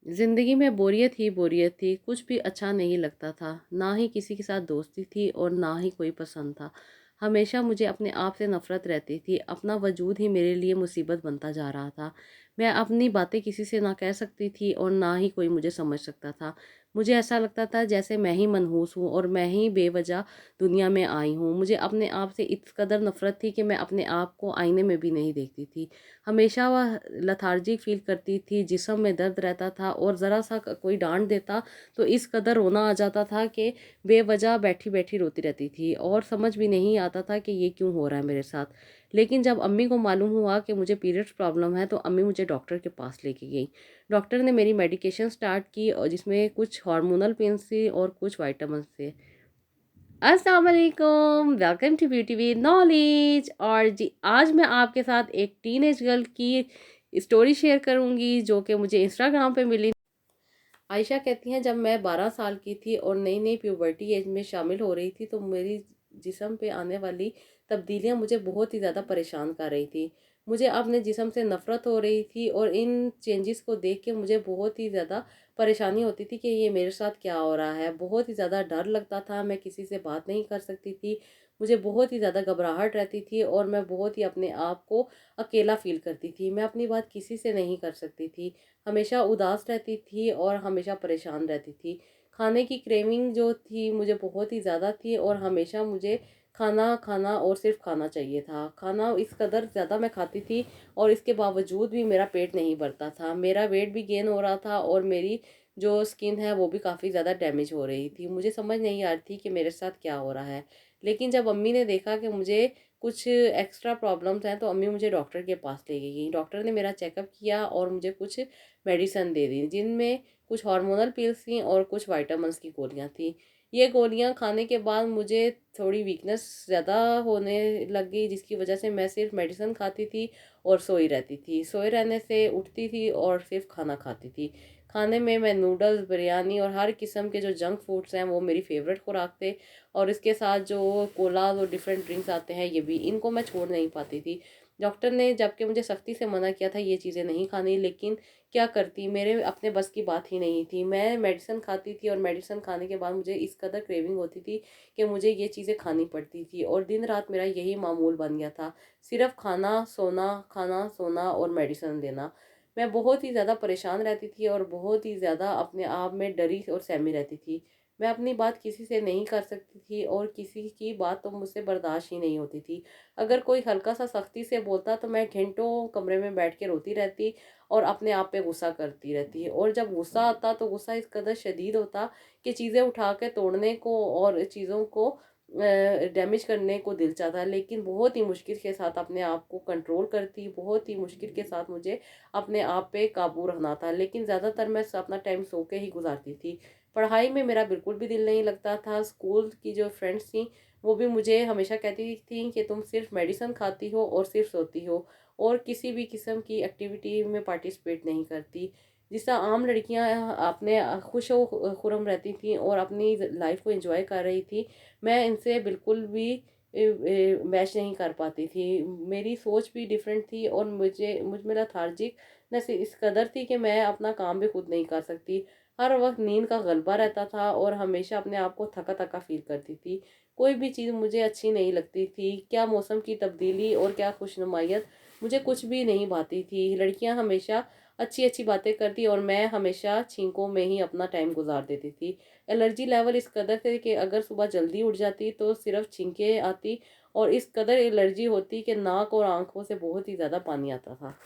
ज़िंदगी में बोरियत ही बोरियत थी, कुछ भी अच्छा नहीं लगता था। ना ही किसी के साथ दोस्ती थी और ना ही कोई पसंद था। हमेशा मुझे अपने आप से नफ़रत रहती थी, अपना वजूद ही मेरे लिए मुसीबत बनता जा रहा था। मैं अपनी बातें किसी से ना कह सकती थी और ना ही कोई मुझे समझ सकता था। मुझे ऐसा लगता था जैसे मैं ही मनहूस हूँ और मैं ही बेवजह दुनिया में आई हूँ। मुझे अपने आप से इस कदर नफ़रत थी कि मैं अपने आप को आईने में भी नहीं देखती थी। हमेशा वह लेथार्जिक फ़ील करती थी, जिस्म में दर्द रहता था और ज़रा-सा कोई डाँट देता तो इस कदर रोना आ जाता था कि बेवजह बैठी-बैठी रोती रहती थी और समझ भी नहीं आता था कि ये क्यों हो रहा है मेरे साथ। लेकिन जब अम्मी को मालूम हुआ कि मुझे पीरियड्स प्रॉब्लम है तो अम्मी मुझे डॉक्टर के पास लेके गई। डॉक्टर ने मेरी मेडिकेशन स्टार्ट की और जिसमें कुछ हार्मोनल पिल्स थी और कुछ विटामिन्स थे। अस्सलाम वालेकुम, welcome to beauty with knowledge. और जी, आज मैं आपके साथ एक टीनेज गर्ल की स्टोरी शेयर करूंगी जो कि मुझे इंस्टाग्राम पे मिली। आयशा कहती हैं, जब मैं 12 साल की थी और नई नई प्यूबर्टी एज में शामिल हो रही थी तो मेरी जिस्म पे आने वाली तब्दीलियां मुझे बहुत ही ज़्यादा परेशान कर रही थी। मुझे अपने जिस्म से नफ़रत हो रही थी और इन चेंजेस को देख के मुझे बहुत ही ज़्यादा परेशानी होती थी कि ये मेरे साथ क्या हो रहा है। बहुत ही ज़्यादा डर लगता था, मैं किसी से बात नहीं कर सकती थी। मुझे बहुत ही ज़्यादा घबराहट रहती थी और मैं बहुत ही अपने आप को अकेला फ़ील करती थी। मैं अपनी बात किसी से नहीं कर सकती थी। हमेशा उदास रहती थी और हमेशा परेशान रहती थी। खाने की क्रेविंग जो थी मुझे बहुत ही ज़्यादा थी और हमेशा मुझे खाना खाना और सिर्फ खाना चाहिए था। खाना इस कदर ज़्यादा मैं खाती थी और इसके बावजूद भी मेरा पेट नहीं भरता था। मेरा वेट भी गेन हो रहा था और मेरी जो स्किन है वो भी काफ़ी ज़्यादा डैमेज हो रही थी। मुझे समझ नहीं आ रही थी कि मेरे साथ क्या हो रहा है। लेकिन जब अम्मी ने देखा कि मुझे कुछ एक्स्ट्रा प्रॉब्लम्स हैं तो अम्मी मुझे डॉक्टर के पास ले गई। डॉक्टर ने मेरा चेकअप किया और मुझे कुछ मेडिसन दे दी, जिनमें कुछ हार्मोनल पिल्स थी और कुछ विटामिन्स की गोलियां थी। ये गोलियां खाने के बाद मुझे थोड़ी वीकनेस ज़्यादा होने लग गई, जिसकी वजह से मैं सिर्फ मेडिसिन खाती थी और सोई रहती थी। सोए रहने से उठती थी और सिर्फ खाना खाती थी। खाने में मैं नूडल्स, बिरयानी और हर किस्म के जो जंक फूड्स हैं वो मेरी फेवरेट खुराक थे। और इसके साथ जो कोलाज और डिफरेंट ड्रिंक्स आते हैं ये भी, इनको मैं छोड़ नहीं पाती थी। डॉक्टर ने जबकि मुझे सख्ती से मना किया था ये चीज़ें नहीं खानी, लेकिन क्या करती, मेरे अपने बस की बात ही नहीं थी। मैं मेडिसिन खाती थी और मेडिसिन खाने के बाद मुझे इस कदर क्रेविंग होती थी कि मुझे ये चीज़ें खानी पड़ती थी और दिन रात मेरा यही मामूल बन गया था, सिर्फ खाना सोना और मेडिसिन लेना। मैं बहुत ही ज़्यादा परेशान रहती थी और बहुत ही ज़्यादा अपने आप में डरी और सहमी रहती थी। मैं अपनी बात किसी से नहीं कर सकती थी और किसी की बात तो मुझसे बर्दाश्त ही नहीं होती थी। अगर कोई हल्का सा सख्ती से बोलता तो मैं घंटों कमरे में बैठ के रोती रहती और अपने आप पे गुस्सा करती रहती है। और जब गुस्सा आता तो गुस्सा इस कदर शदीद होता कि चीज़ें उठा के तोड़ने को और चीज़ों को डैमेज करने को दिल चाहता, लेकिन बहुत ही मुश्किल के साथ अपने आप को कंट्रोल करती, बहुत ही मुश्किल के साथ मुझे अपने आप पे काबू रखना था। लेकिन ज़्यादातर मैं अपना टाइम सो के ही गुजारती थी। पढ़ाई में मेरा बिल्कुल भी दिल नहीं लगता था। स्कूल की जो फ्रेंड्स थी वो भी मुझे हमेशा कहती थी कि तुम सिर्फ मेडिसिन खाती हो और सिर्फ सोती हो और किसी भी किस्म की एक्टिविटी में पार्टिसिपेट नहीं करती। जिस तरह आम लड़कियां अपने खुश व खुरम रहती थी और अपनी लाइफ को एंजॉय कर रही थी, मैं इनसे बिल्कुल भी मैच नहीं कर पाती थी। मेरी सोच भी डिफरेंट थी और मुझ में लेथार्जिक नस इस कदर थी कि मैं अपना काम भी खुद नहीं कर सकती। हर वक्त नींद का गलबा रहता था और हमेशा अपने आप को थका थका फील करती थी। कोई भी चीज़ मुझे अच्छी नहीं लगती थी, क्या मौसम की तब्दीली और क्या खुशनुमायत, मुझे कुछ भी नहीं भाती थी। लड़कियां हमेशा अच्छी अच्छी बातें करती और मैं हमेशा छींकों में ही अपना टाइम गुजार देती थी। एलर्जी लेवल इस कदर थे कि अगर सुबह जल्दी उठ जाती तो सिर्फ छींकें आती और इस कदर एलर्जी होती कि नाक और आंखों से बहुत ही ज़्यादा पानी आता था।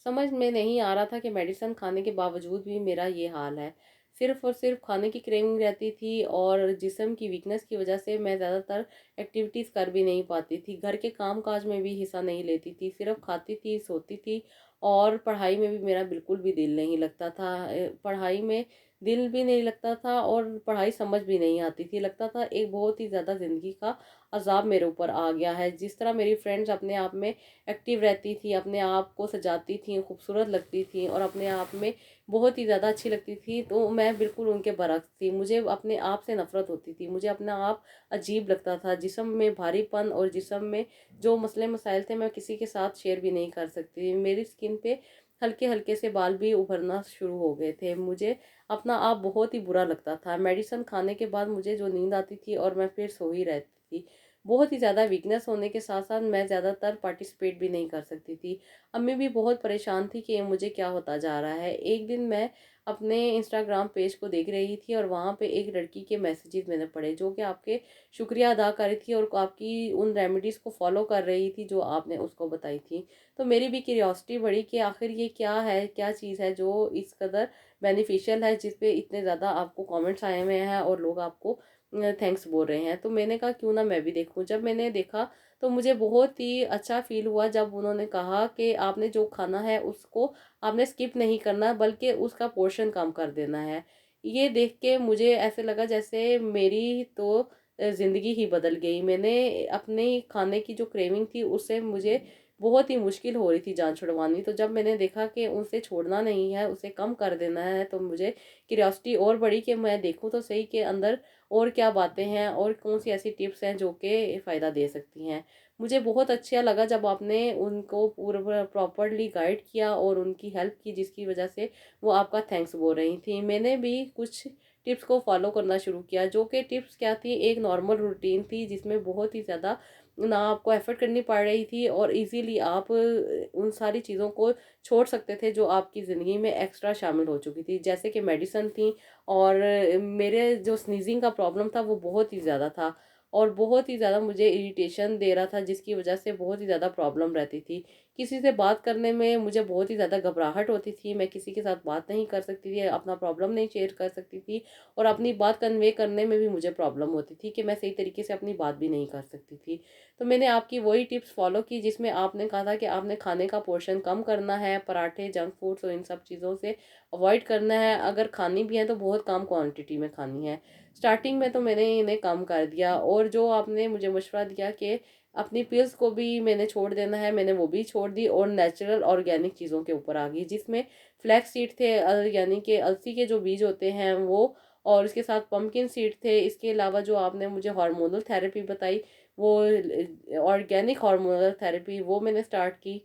समझ में नहीं आ रहा था कि मेडिसिन खाने के बावजूद भी मेरा ये हाल है। सिर्फ़ और सिर्फ़ खाने की क्रेविंग रहती थी और जिस्म की वीकनेस की वजह से मैं ज़्यादातर एक्टिविटीज़ कर भी नहीं पाती थी। घर के काम-काज में भी हिस्सा नहीं लेती थी, सिर्फ़ खाती थी, सोती थी और पढ़ाई में भी मेरा बिल्कुल भी दिल नहीं लगता था। पढ़ाई में दिल भी नहीं लगता था और पढ़ाई समझ भी नहीं आती थी। लगता था एक बहुत ही ज़्यादा ज़िंदगी का अज़ाब मेरे ऊपर आ गया है। जिस तरह मेरी फ्रेंड्स अपने आप में एक्टिव रहती थी, अपने आप को सजाती थी, खूबसूरत लगती थी और अपने आप में बहुत ही ज़्यादा अच्छी लगती थी, तो मैं बिल्कुल उनके बरक्स थी। मुझे अपने आप से नफ़रत होती थी, मुझे अपना आप अजीब लगता था। जिस्म में भारीपन और जिस्म में जो मसले मसाइल थे मैं किसी के साथ शेयर भी नहीं कर सकती थी। मेरी स्किन पे हल्के-हल्के से बाल भी उभरना शुरू हो गए थे। मुझे अपना आप बहुत ही बुरा लगता था। मेडिसिन खाने के बाद मुझे जो नींद आती थी और मैं फिर सो ही रहती थी। बहुत ही ज़्यादा वीकनेस होने के साथ-साथ मैं ज़्यादातर पार्टिसिपेट भी नहीं कर सकती थी। अम्मी भी बहुत परेशान थी कि मुझे क्या होता जा रहा है। एक दिन मैं अपने इंस्टाग्राम पेज को देख रही थी और वहाँ पे एक लड़की के मैसेजेस मैंने पढ़े जो कि आपके शुक्रिया अदा कर रही थी और आपकी उन रेमेडीज़ को फॉलो कर रही थी जो आपने उसको बताई थी। तो मेरी भी क्यूरियोसिटी बढ़ी कि आखिर ये क्या है, क्या चीज़ है जो इस कदर बेनिफिशियल है, जिस पे इतने ज़्यादा आपको कमेंट्स आए हुए हैं और लोग आपको थैंक्स बोल रहे हैं। तो मैंने कहा क्यों ना मैं भी देखूँ। जब मैंने देखा तो मुझे बहुत ही अच्छा फ़ील हुआ जब उन्होंने कहा कि आपने जो खाना है उसको आपने स्किप नहीं करना बल्कि उसका पोर्शन कम कर देना है। ये देख के मुझे ऐसे लगा जैसे मेरी तो ज़िंदगी ही बदल गई। मैंने अपने खाने की जो क्रेविंग थी उससे मुझे बहुत ही मुश्किल हो रही थी जान छुड़वानी। तो जब मैंने देखा कि उसे छोड़ना नहीं है, उसे कम कर देना है, तो मुझे क्यूरियोसिटी और बढ़ी कि मैं देखूँ तो सही के अंदर और क्या बातें हैं और कौन-सी ऐसी टिप्स हैं जो कि फ़ायदा दे सकती हैं। मुझे बहुत अच्छा लगा जब आपने उनको पूरा प्रॉपर्ली गाइड किया और उनकी हेल्प की जिसकी वजह से वो आपका थैंक्स बोल रही थी। मैंने भी कुछ टिप्स को फॉलो करना शुरू किया जो कि टिप्स क्या थी, एक नॉर्मल रूटीन थी जिसमें बहुत ही ज़्यादा ना आपको एफर्ट करनी पड़ रही थी और इजीली आप उन सारी चीज़ों को छोड़ सकते थे जो आपकी ज़िंदगी में एक्स्ट्रा शामिल हो चुकी थी, जैसे कि मेडिसिन थी और मेरे जो स्नीजिंग का प्रॉब्लम था वो बहुत ही ज़्यादा था और बहुत ही ज़्यादा मुझे इरिटेशन दे रहा था जिसकी वजह से बहुत ही ज़्यादा प्रॉब्लम रहती थी। किसी से बात करने में मुझे बहुत ही ज़्यादा घबराहट होती थी, मैं किसी के साथ बात नहीं कर सकती थी, अपना प्रॉब्लम नहीं शेयर कर सकती थी और अपनी बात कन्वे करने में भी मुझे प्रॉब्लम होती थी कि मैं सही तरीके से अपनी बात भी नहीं कर सकती थी। तो मैंने आपकी वही टिप्स फॉलो की जिसमें आपने कहा था कि आपने खाने का पोर्शन कम करना है, पराठे, जंक फूड्स और इन सब चीज़ों से अवॉइड करना है। अगर खानी भी है तो बहुत कम क्वांटिटी में खानी है। स्टार्टिंग में तो मैंने इन्हें कम कर दिया और जो आपने मुझे मशवरा दिया कि अपनी पिल्स को भी मैंने छोड़ देना है, मैंने वो भी छोड़ दी और नेचुरल ऑर्गेनिक चीज़ों के ऊपर आ गई जिसमें फ्लैक्स सीड थे, यानी कि अलसी के जो बीज होते हैं वो, और इसके साथ पम्पकिन सीड थे। इसके अलावा जो आपने मुझे हार्मोनल थेरेपी बताई वो ऑर्गेनिक हार्मोनल थेरेपी वो मैंने स्टार्ट की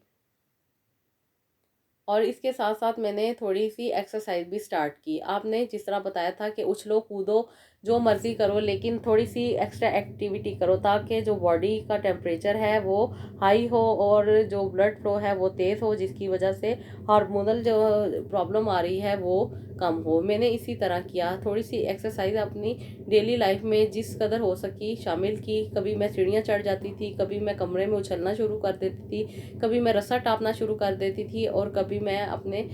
और इसके साथ-साथ मैंने थोड़ी-सी एक्सरसाइज़ भी स्टार्ट की। आपने जिस तरह बताया था कि उछलो, कूदो, जो मर्ज़ी करो लेकिन थोड़ी-सी एक्स्ट्रा एक्टिविटी करो ताकि जो बॉडी का टेम्परेचर है वो हाई हो और जो ब्लड फ्लो है वो तेज़ हो जिसकी वज़ह से हार्मोनल जो प्रॉब्लम आ रही है वो कम हो। मैंने इसी तरह किया, थोड़ी-सी एक्सरसाइज़ अपनी डेली लाइफ़ में जिस कदर हो सकी शामिल की। कभी मैं सीढ़ियाँ चढ़ जाती थी, कभी मैं कमरे में उछलना शुरू कर देती थी, कभी मैं रस्सा टाँपना शुरू कर देती थी और कभी मैं अपने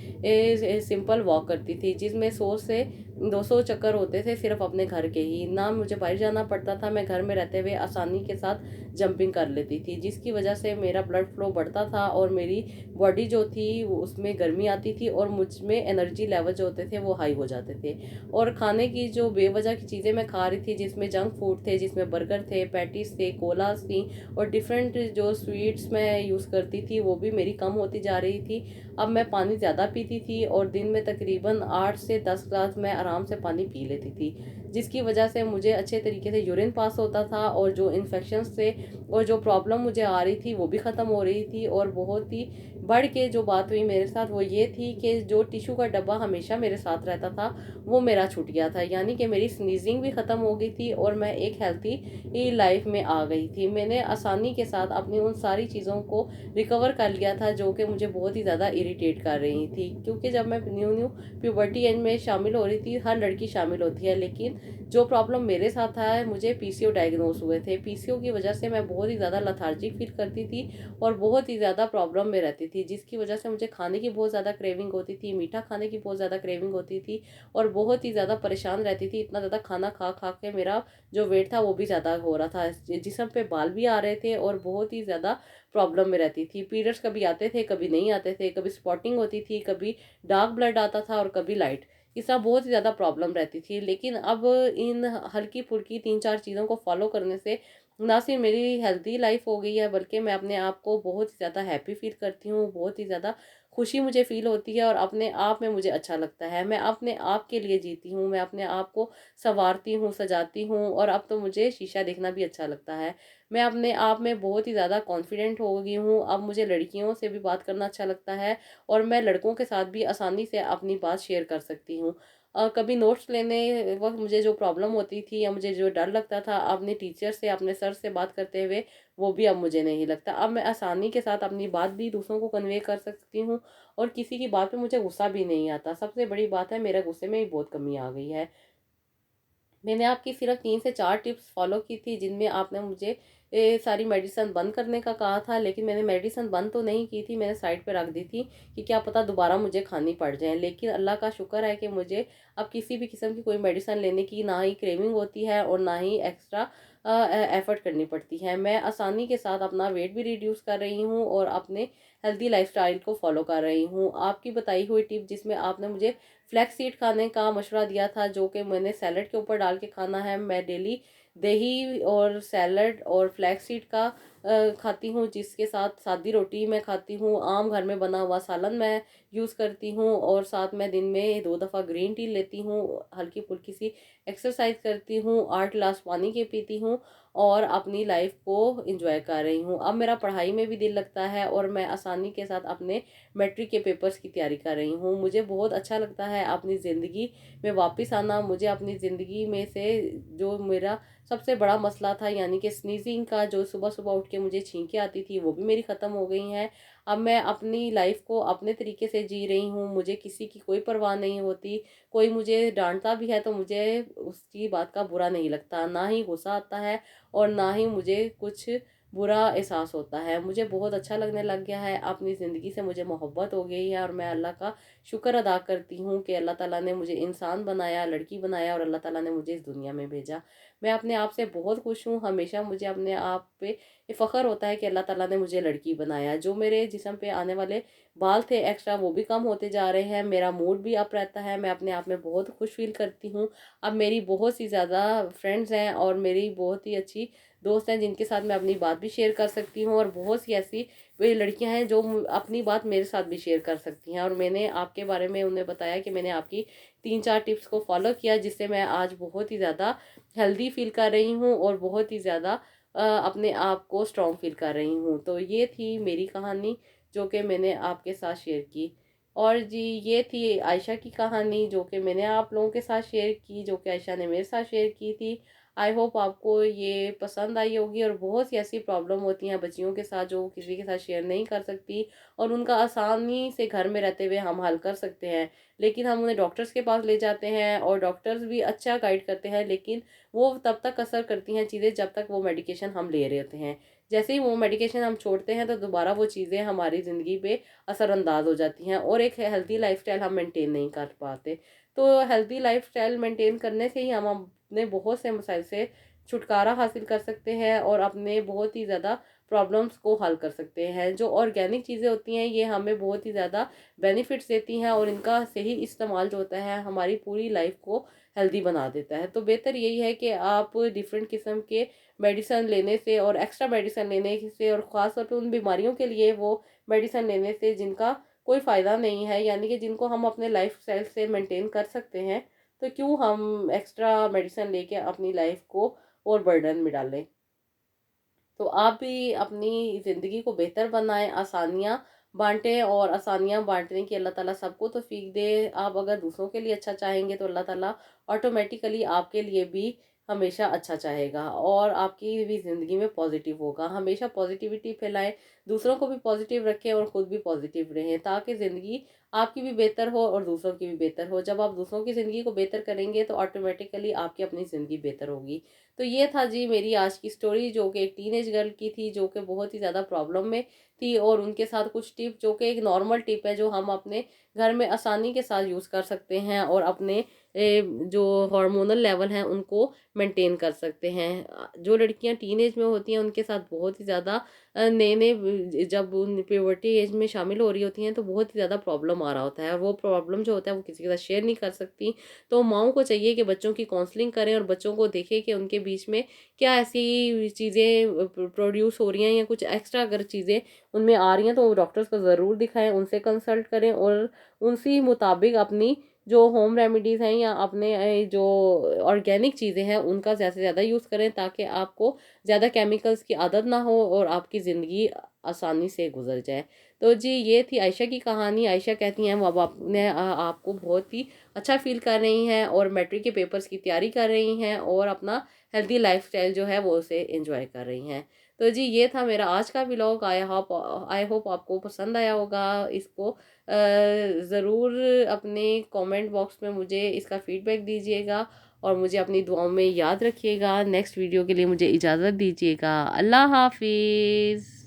सिंपल वॉक करती थी जिसमें 100 से 200 चक्कर होते थे सिर्फ अपने घर के ही। ना मुझे बाहर जाना पड़ता था, मैं घर में रहते हुए आसानी के साथ जंपिंग कर लेती थी जिसकी वजह से मेरा ब्लड फ्लो बढ़ता था और मेरी बॉडी जो थी उसमें गर्मी आती थी और मुझ में एनर्जी लेवल जो होते थे वो हाई हो जाते थे। और खाने की जो बेवजह की चीज़ें मैं खा रही थी जिसमें जंक फूड थे, जिसमें बर्गर थे, पैटीज थे, कोलास थी और डिफरेंट जो स्वीट्स मैं यूज़ करती थी वो भी मेरी कम होती जा रही थी। अब मैं पानी ज़्यादा पीती थी और दिन में तकरीबन 8 से 10 ग्लास मैं आराम से पानी पी लेती थी जिसकी वजह से मुझे अच्छे तरीके से यूरिन पास होता था और जो इन्फेक्शंस थे और जो प्रॉब्लम मुझे आ रही थी वो भी ख़त्म हो रही थी। और बहुत ही बढ़ के जो बात हुई मेरे साथ वो ये थी कि जो टिश्यू का डब्बा हमेशा मेरे साथ रहता था वो मेरा छूट गया था, यानी कि मेरी स्नीजिंग भी ख़त्म हो गई थी और मैं एक हेल्थी लाइफ में आ गई थी। मैंने आसानी के साथ अपनी उन सारी चीज़ों को रिकवर कर लिया था जो कि मुझे बहुत ही ज़्यादा इरिटेट कर रही थी, क्योंकि जब मैं न्यू न्यू प्यूबर्टी एज में शामिल हो रही थी, हर लड़की शामिल होती है, लेकिन जो प्रॉब्लम मेरे साथ था मुझे पीसीओ डायग्नोस हुए थे। पीसीओ की वजह से मैं बहुत ही ज़्यादा लथार्जिक फील करती थी और बहुत ही ज़्यादा प्रॉब्लम में रहती थी जिसकी वजह से मुझे खाने की बहुत ज़्यादा क्रेविंग होती थी, मीठा खाने की बहुत ज़्यादा क्रेविंग होती थी और बहुत ही ज़्यादा परेशान रहती थी। इतना ज़्यादा खाना खा खा के मेरा जो वेट था वो भी ज़्यादा हो रहा था, जिस्म पे बाल भी आ रहे थे और बहुत ही ज़्यादा प्रॉब्लम में रहती थी। पीरियड्स कभी आते थे, कभी नहीं आते थे, कभी स्पॉटिंग होती थी, कभी डार्क ब्लड आता था और कभी लाइट। इस तरह बहुत ही ज़्यादा प्रॉब्लम रहती थी। लेकिन अब इन हल्की-फुल्की 3-4 चीज़ों को फ़ॉलो करने से ना सिर्फ मेरी हेल्दी लाइफ हो गई है बल्कि मैं अपने आप को बहुत ही ज़्यादा हैप्पी फ़ील करती हूँ, बहुत ही ज़्यादा खुशी मुझे फ़ील होती है और अपने आप में मुझे अच्छा लगता है। मैं अपने आप के लिए जीती हूँ, मैं अपने आप को सँवारती हूँ, सजाती हूँ और अब तो मुझे शीशा देखना भी अच्छा लगता है। मैं अपने आप में बहुत ही ज़्यादा कॉन्फिडेंट हो गई हूँ। अब मुझे लड़कियों से भी बात करना अच्छा लगता है और मैं लड़कों के साथ भी आसानी से अपनी बात शेयर कर सकती हूँ। कभी नोट्स लेने वक़्त मुझे जो प्रॉब्लम होती थी या मुझे जो डर लगता था अपने टीचर से, अपने सर से बात करते हुए, वो भी अब मुझे नहीं लगता। अब मैं आसानी के साथ अपनी बात भी दूसरों को कन्वे कर सकती हूँ और किसी की बात पे मुझे गुस्सा भी नहीं आता। सबसे बड़ी बात है, मेरे गुस्से में भी बहुत कमी आ गई है। मैंने आपकी सिर्फ 3 से 4 टिप्स फ़ॉलो की थी, जिनमें आपने मुझे सारी मेडिसिन बंद करने का कहा था, लेकिन मैंने मेडिसिन बंद तो नहीं की थी, मैंने साइड पे रख दी थी कि क्या पता दोबारा मुझे खानी पड़ जाए। लेकिन अल्लाह का शुक्र है कि मुझे अब किसी भी किस्म की कोई मेडिसिन लेने की ना ही क्रेविंग होती है और ना ही एक्स्ट्रा एफ़र्ट करनी पड़ती है। मैं आसानी के साथ अपना वेट भी रिड्यूस कर रही हूँ और अपने हेल्दी लाइफ़स्टाइल को फ़ॉलो कर रही हूँ। आपकी बताई हुई टिप, जिसमें आपने मुझे फ्लैक्स सीड खाने का मशवरा दिया था, जो कि मैंने सैलड के ऊपर डाल के खाना है। मैं डेली दही और सैलड और फ्लैक्स सीड का खाती हूँ, जिसके साथ सादी रोटी मैं खाती हूँ। आम घर में बना हुआ सालन मैं यूज़ करती हूँ और साथ मैं दिन में 2 दफ़ा ग्रीन टी लेती हूँ, हल्की फुल्की सी एक्सरसाइज करती हूँ, 8 गिलास पानी के पीती हूँ और अपनी लाइफ को इंजॉय कर रही हूँ। अब मेरा पढ़ाई में भी दिल लगता है और मैं आसानी के साथ अपने मैट्रिक के पेपर्स की तैयारी कर रही हूँ। मुझे बहुत अच्छा लगता है अपनी ज़िंदगी में वापस आना। मुझे अपनी ज़िंदगी में से जो मेरा सबसे बड़ा मसला था, यानी कि स्नीजिंग का, जो सुबह सुबह उठ के मुझे छींकें आती थी, वो भी मेरी ख़त्म हो गई हैं। अब मैं अपनी लाइफ को अपने तरीके से जी रही हूँ, मुझे किसी की कोई परवाह नहीं होती। कोई मुझे डांटता भी है तो मुझे उसकी बात का बुरा नहीं लगता, ना ही गुस्सा आता है और ना ही मुझे कुछ बुरा एहसास होता है। मुझे बहुत अच्छा लगने लग गया है, अपनी ज़िंदगी से मुझे मोहब्बत हो गई है और मैं अल्लाह का शुक्र अदा करती हूँ कि अल्लाह ताला ने मुझे इंसान बनाया, लड़की बनाया और अल्लाह ताला ने मुझे इस दुनिया में भेजा। मैं अपने आप से बहुत खुश हूँ। हमेशा मुझे अपने आप पे ये फ़ख्र होता है कि अल्लाह ताला ने मुझे लड़की बनाया। जो मेरे जिस्म पे आने वाले बाल थे एक्स्ट्रा, वो भी कम होते जा रहे हैं। मेरा मूड भी अप रहता है। मैं अपने आप में बहुत खुश फ़ील करती हूँ। अब मेरी बहुत सी ज़्यादा फ्रेंड्स हैं और मेरी बहुत ही अच्छी दोस्त हैं, जिनके साथ मैं अपनी बात भी शेयर कर सकती हूँ और बहुत सी ऐसी वे लड़कियां हैं जो अपनी बात मेरे साथ भी शेयर कर सकती हैं। और मैंने आपके बारे में उन्हें बताया कि मैंने आपकी 3-4 टिप्स को फॉलो किया, जिससे मैं आज बहुत ही ज़्यादा हेल्दी फील कर रही हूँ और बहुत ही ज़्यादा अपने आप को स्ट्रॉन्ग फील कर रही हूँ। तो ये थी मेरी कहानी, जो कि मैंने आपके साथ शेयर की। और जी, ये थी आयशा की कहानी, जो कि मैंने आप लोगों के साथ शेयर की, जो कि आयशा ने मेरे साथ शेयर की थी। आई होप आपको ये पसंद आई होगी। और बहुत सी ऐसी प्रॉब्लम होती हैं बच्चियों के साथ, जो किसी के साथ शेयर नहीं कर सकती और उनका आसानी से घर में रहते हुए हम हल कर सकते हैं। लेकिन हम उन्हें डॉक्टर्स के पास ले जाते हैं और डॉक्टर्स भी अच्छा गाइड करते हैं, लेकिन वो तब तक असर करती हैं चीज़ें जब तक वो मेडिकेशन हम ले रहे होते हैं। जैसे ही वो मेडिकेशन हम छोड़ते हैं तो दोबारा वो चीज़ें हमारी ज़िंदगी पे असरअंदाज हो जाती हैं और एक हेल्दी लाइफस्टाइल हम मेंटेन नहीं कर पाते। तो हेल्दी लाइफस्टाइल मेंटेन करने से ही हम अपने बहुत से मसाइल से छुटकारा हासिल कर सकते हैं और अपने बहुत ही ज़्यादा प्रॉब्लम्स को हल कर सकते हैं। जो ऑर्गेनिक चीज़ें होती हैं, ये हमें बहुत ही ज़्यादा बेनिफिट्स देती हैं और इनका सही इस्तेमाल जो होता है हमारी पूरी लाइफ को हेल्दी बना देता है। तो बेहतर यही है कि आप डिफरेंट किस्म के मेडिसिन लेने से और एक्स्ट्रा मेडिसिन लेने से और ख़ास तौर पे उन बीमारियों के लिए वो मेडिसिन लेने से जिनका कोई फ़ायदा नहीं है, यानी कि जिनको हम अपने लाइफ स्टाइल से मेंटेन कर सकते हैं, तो क्यों हम एक्स्ट्रा मेडिसिन लेके अपनी लाइफ को और बर्डन में डालें। तो आप भी अपनी ज़िंदगी को बेहतर बनाएं, आसानियाँ बांटें और आसानियाँ बांटने की अल्लाह ताला सबको तौफीक दे। आप अगर दूसरों के लिए अच्छा चाहेंगे तो अल्लाह ताला ऑटोमेटिकली आपके लिए भी हमेशा अच्छा चाहेगा और आपकी भी ज़िंदगी में पॉजिटिव होगा। हमेशा पॉजिटिविटी फैलाएं, दूसरों को भी पॉजिटिव रखें और ख़ुद भी पॉजिटिव रहें, ताकि ज़िंदगी आपकी भी बेहतर हो और दूसरों की भी बेहतर हो। जब आप दूसरों की ज़िंदगी को बेहतर करेंगे तो ऑटोमेटिकली आपकी अपनी ज़िंदगी बेहतर होगी। तो ये था जी मेरी आज की स्टोरी, जो कि एक टीनेज गर्ल की थी, जो कि बहुत ही ज़्यादा प्रॉब्लम में थी और उनके साथ कुछ टिप, जो कि एक नॉर्मल टिप है जो हम अपने घर में आसानी के साथ यूज़ कर सकते हैं और अपने जो हार्मोनल लेवल हैं उनको मेंटेन कर सकते हैं। जो लड़कियां टीनेज में होती हैं उनके साथ बहुत ही ज़्यादा नए नए जब उन प्यूबर्टी एज में शामिल हो रही होती हैं तो बहुत ही ज़्यादा प्रॉब्लम आ रहा होता है और वो प्रॉब्लम जो होता है वो किसी के साथ शेयर नहीं कर सकती। तो माँओं को चाहिए कि बच्चों की काउंसलिंग करें और बच्चों को देखें कि उनके बीच में क्या ऐसी चीज़ें प्रोड्यूस हो रही हैं या कुछ एक्स्ट्रा अगर चीज़ें उनमें आ रही हैं तो डॉक्टर्स को ज़रूर दिखाएं, उनसे कंसल्ट करें और उनसी मुताबिक अपनी जो होम रेमेडीज़ हैं या अपने जो ऑर्गेनिक चीज़ें हैं उनका ज़्यादा से ज़्यादा यूज़ करें, ताकि आपको ज़्यादा केमिकल्स की आदत ना हो और आपकी ज़िंदगी आसानी से गुजर जाए। तो जी ये थी आयशा की कहानी। आयशा कहती हैं वो अब अपने आपको बहुत ही अच्छा फील कर रही हैं और मैट्रिक के पेपर्स की तैयारी कर रही हैं और अपना हेल्दी लाइफस्टाइल जो है वो उसे एंजॉय कर रही हैं। तो जी ये था मेरा आज का व्लॉग। आई होप आपको पसंद आया होगा। इसको ज़रूर अपने कमेंट बॉक्स में मुझे इसका फीडबैक दीजिएगा और मुझे अपनी दुआओं में याद रखिएगा। नेक्स्ट वीडियो के लिए मुझे इजाज़त दीजिएगा। अल्लाह हाफिज़।